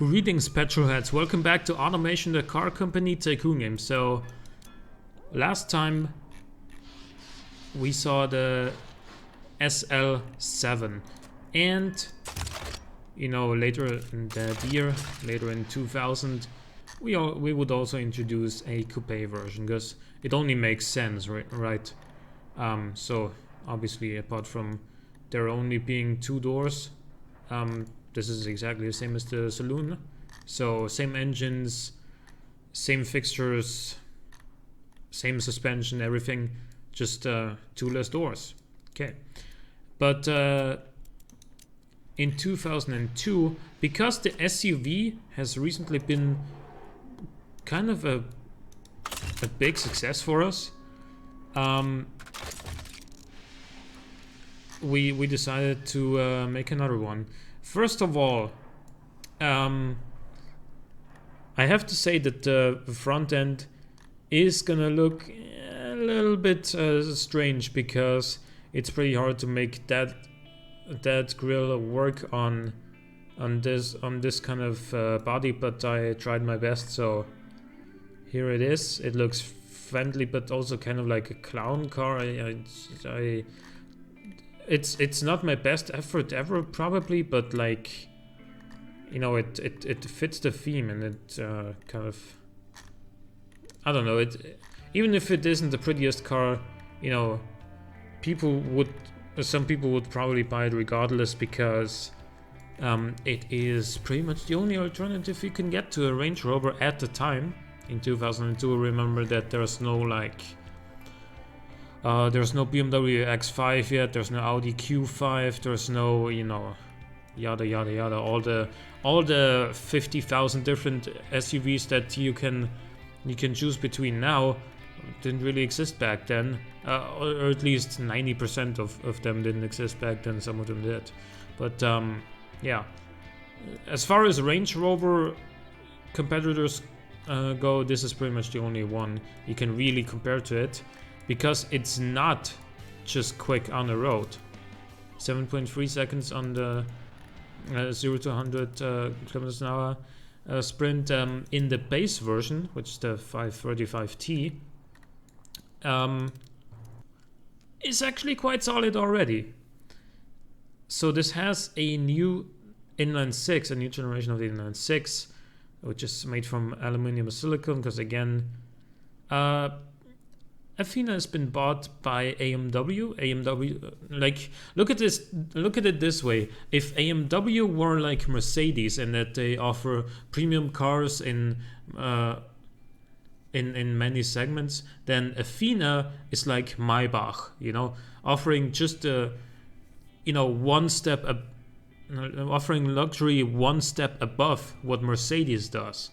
Greetings, petrolheads. Welcome back to Automation, the car company tycoon game. So, last time we saw the SL7, and you know, later in that year, later in 2000, we would also introduce a coupe version because it only makes sense, right? So obviously, apart from there only being two doors, this is exactly the same as the saloon. So same engines, same fixtures, same suspension, everything, just two less doors. Okay. But in 2002, because the SUV has recently been kind of a big success for us, we decided to make another one. First of all, I have to say that the front end is gonna look a little bit strange because it's pretty hard to make that grille work on this kind of body, but I tried my best. So here it is. It looks friendly, but also kind of like a clown car. It's not my best effort ever, probably, but like, you know, it fits the theme, and it kind of, I don't know, it, even if it isn't the prettiest car, you know, some people would probably buy it regardless, because it is pretty much the only alternative you can get to a Range Rover at the time in 2002. Remember that there's no like there's no BMW X5 yet, there's no Audi Q5, there's no, you know, yada yada yada, all the 50,000 different SUVs that you can choose between now didn't really exist back then, or at least 90% of them didn't exist back then. Some of them did, but yeah, as far as Range Rover competitors go, this is pretty much the only one you can really compare to it, because it's not just quick on the road. 7.3 seconds on the 0 to 100 kilometers an hour sprint in the base version, which is the 535T, is actually quite solid already. So this has a new inline 6, a new generation of the inline 6, which is made from aluminum or silicon, because again, Athena has been bought by AMW. AMW, like, look at it this way: if AMW were like Mercedes and that they offer premium cars in many segments, then Athena is like Maybach, you know, offering just one step offering luxury one step above what Mercedes does,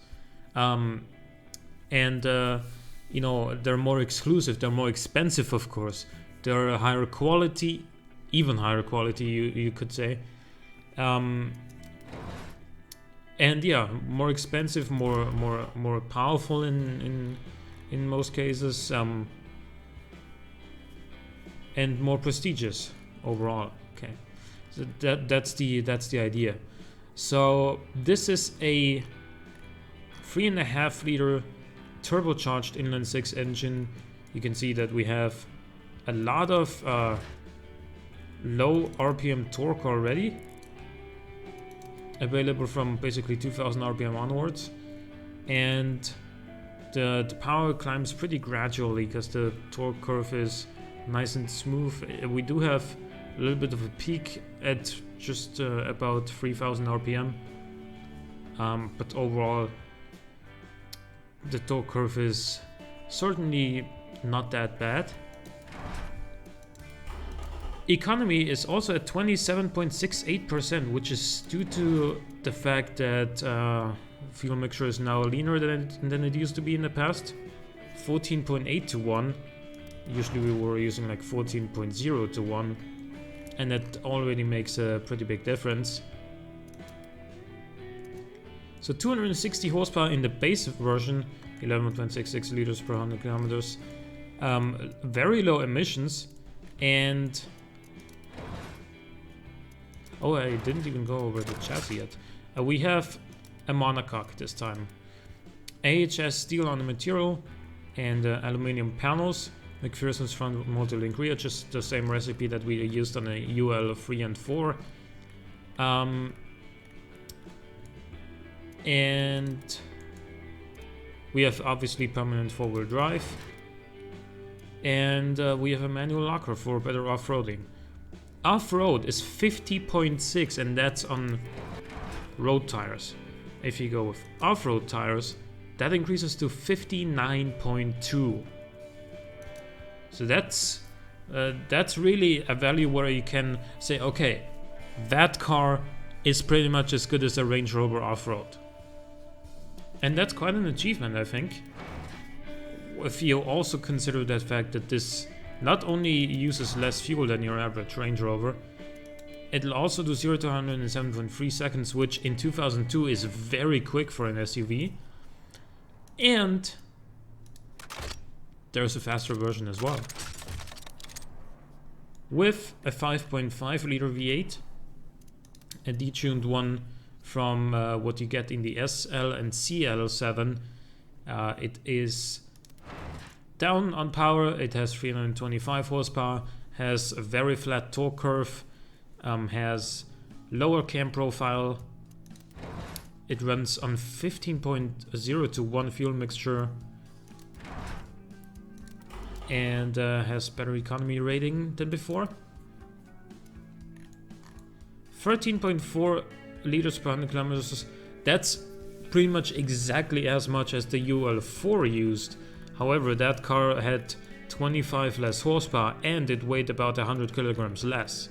you know, they're more exclusive, they're more expensive, of course. They're higher quality, even higher quality, you could say. And yeah, more expensive, more powerful in most cases, and more prestigious overall. Okay, so that's the idea. So this is a 3.5 liter turbocharged inline 6 engine. You can see that we have a lot of low RPM torque already, available from basically 2000 RPM onwards, and the power climbs pretty gradually because the torque curve is nice and smooth. We do have a little bit of a peak at just about 3000 RPM, but overall the torque curve is certainly not that bad. Economy is also at 27.68%, which is due to the fact that fuel mixture is now leaner than it used to be in the past. 14.8 to 1. Usually we were using like 14.0 to 1, and that already makes a pretty big difference. So 260 horsepower in the base version, 11.66 liters per 100 kilometers. Very low emissions, and oh, I didn't even go over the chassis yet. We have a monocoque this time. AHS steel on the material and aluminum panels. McPherson's front multi-link rear, just the same recipe that we used on the UL3 and 4. And we have obviously permanent four-wheel drive. And we have a manual locker for better off-roading. Off-road is 50.6 and that's on road tires. If you go with off-road tires, that increases to 59.2. So that's really a value where you can say, okay, that car is pretty much as good as a Range Rover off-road. And that's quite an achievement, I think. If you also consider that fact that this not only uses less fuel than your average Range Rover, it'll also do 0 to 100 in 7.3 seconds, which in 2002 is very quick for an SUV. And there's a faster version as well. With a 5.5 liter V8, a detuned one from what you get in the SL and CL7. It is down on power, it has 325 horsepower, has a very flat torque curve, has lower cam profile. It runs on 15.0 to 1 fuel mixture and has better economy rating than before. 13.4 liters per 100 kilometers. That's pretty much exactly as much as the UL4 used. However, that car had 25 less horsepower and it weighed about 100 kilograms less.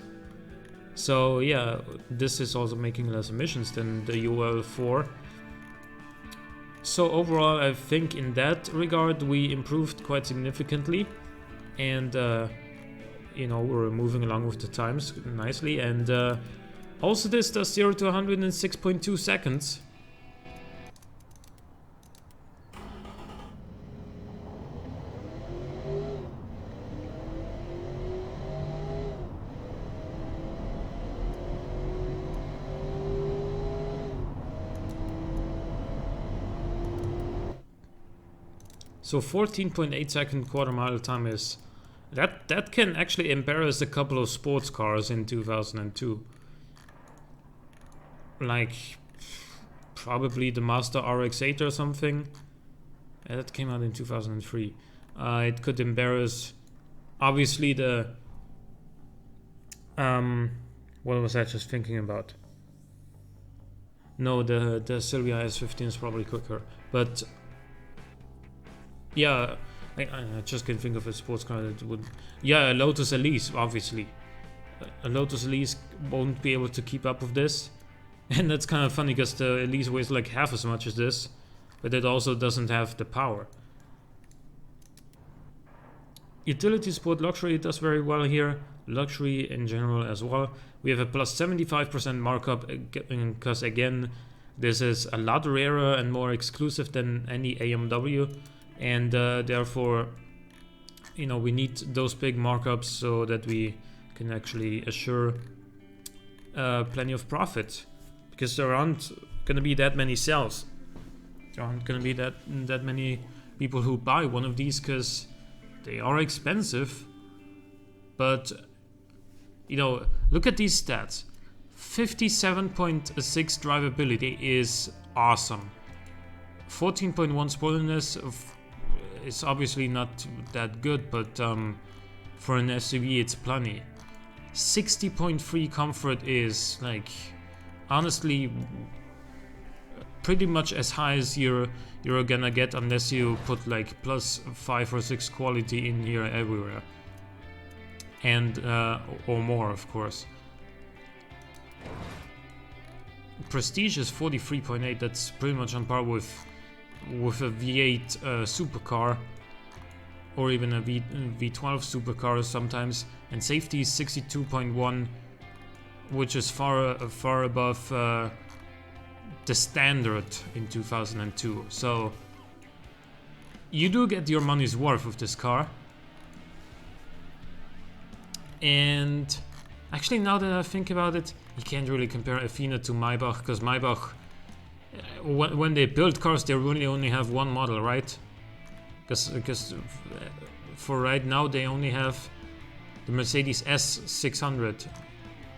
So yeah, this is also making less emissions than the UL4. So overall, I think in that regard we improved quite significantly, and you know, we're moving along with the times nicely. And also this does 0 to 100 in 6.2 seconds. So 14.8 second quarter mile time is that can actually embarrass a couple of sports cars in 2002. Like probably the Mazda RX-8 or something. That came out in 2003. It could embarrass obviously the what was I just thinking about? No, the Silvia S15 is probably quicker, but yeah, I just can't think of a sports car that would. Yeah, a Lotus Elise, obviously. A Lotus Elise won't be able to keep up with this. And that's kind of funny because the Elise weighs like half as much as this, but it also doesn't have the power. Utility Sport Luxury does very well here. Luxury in general as well. We have a plus 75% markup because again, this is a lot rarer and more exclusive than any AMW. And therefore, you know, we need those big markups so that we can actually assure plenty of profit, because there aren't going to be that many sales. There aren't going to be that many people who buy one of these because they are expensive. But you know, look at these stats. 57.6 drivability is awesome. 14.1 sportiness is obviously not that good, but for an SUV it's plenty. 60.3 comfort is like honestly pretty much as high as you're gonna get unless you put like plus 5 or 6 quality in here everywhere, and or more of course. Prestige is 43.8. That's pretty much on par with a V8 supercar, or even a V12 supercar sometimes. And safety is 62.1, which is far above the standard in 2002. So you do get your money's worth with this car. And actually, now that I think about it, you can't really compare Athena to Maybach, because Maybach when they build cars, they really only have one model, right? Because for right now they only have the Mercedes S600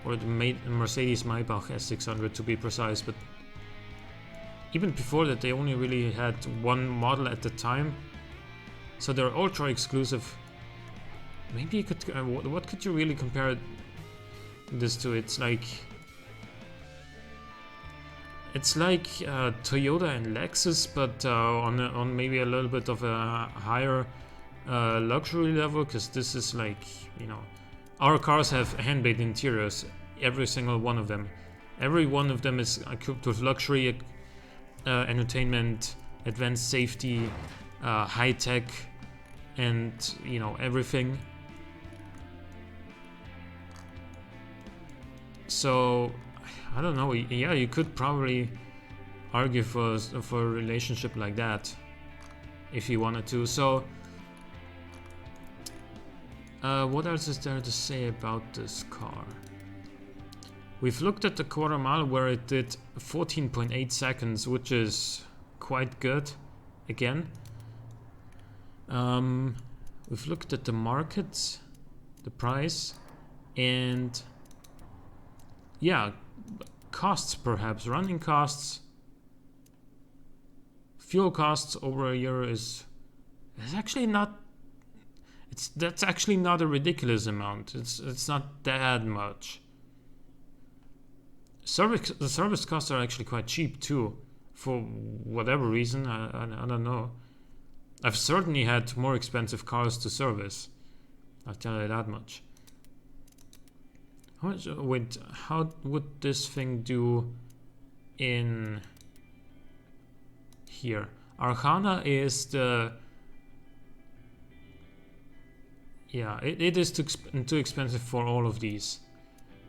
or the Mercedes Maybach S600 to be precise, but even before that they only really had one model at the time, so they're ultra exclusive. Maybe you could what could you really compare this to? It's like Toyota and Lexus, but on maybe a little bit of a higher luxury level, because this is like, you know, our cars have handmade interiors, every single one of them. Every one of them is equipped with luxury, entertainment, advanced safety, high tech, and, you know, everything. So I don't know. Yeah, you could probably argue for a relationship like that if you wanted to. So what else is there to say about this car? We've looked at the quarter mile where it did 14.8 seconds, which is quite good. Again, we've looked at the market, the price, and yeah, costs perhaps, running costs, fuel costs over a year is actually not. That's actually not a ridiculous amount. It's not that much. The service costs are actually quite cheap too, for whatever reason. I don't know. I've certainly had more expensive cars to service. I'll tell you that much. Wait, how would this thing do in here? Arjana is the... Yeah, it is too expensive for all of these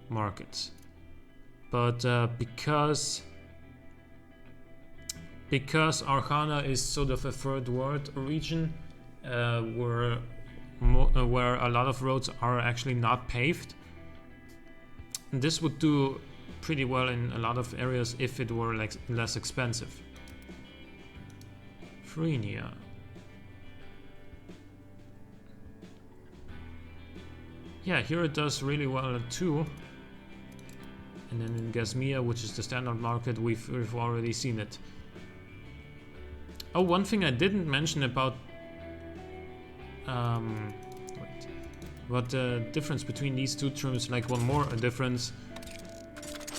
markets. But because Arjana is sort of a third world region, where a lot of roads are actually not paved, this would do pretty well in a lot of areas if it were like less expensive. Frenia. Yeah, here it does really well too. And then in Gasmia, which is the standard market, we've already seen it. Oh, one thing I didn't mention about what the difference between these two trims, like one more difference,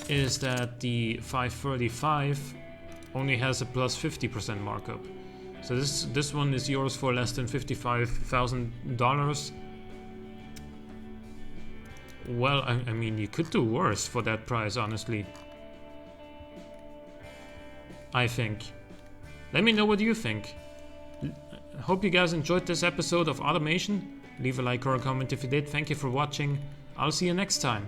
is that the 535 only has a plus 50% markup. So this one is yours for less than $55,000. Well, I mean, you could do worse for that price, honestly. I think. Let me know what you think. Hope you guys enjoyed this episode of Automation. Leave a like or a comment if you did. Thank you for watching. I'll see you next time.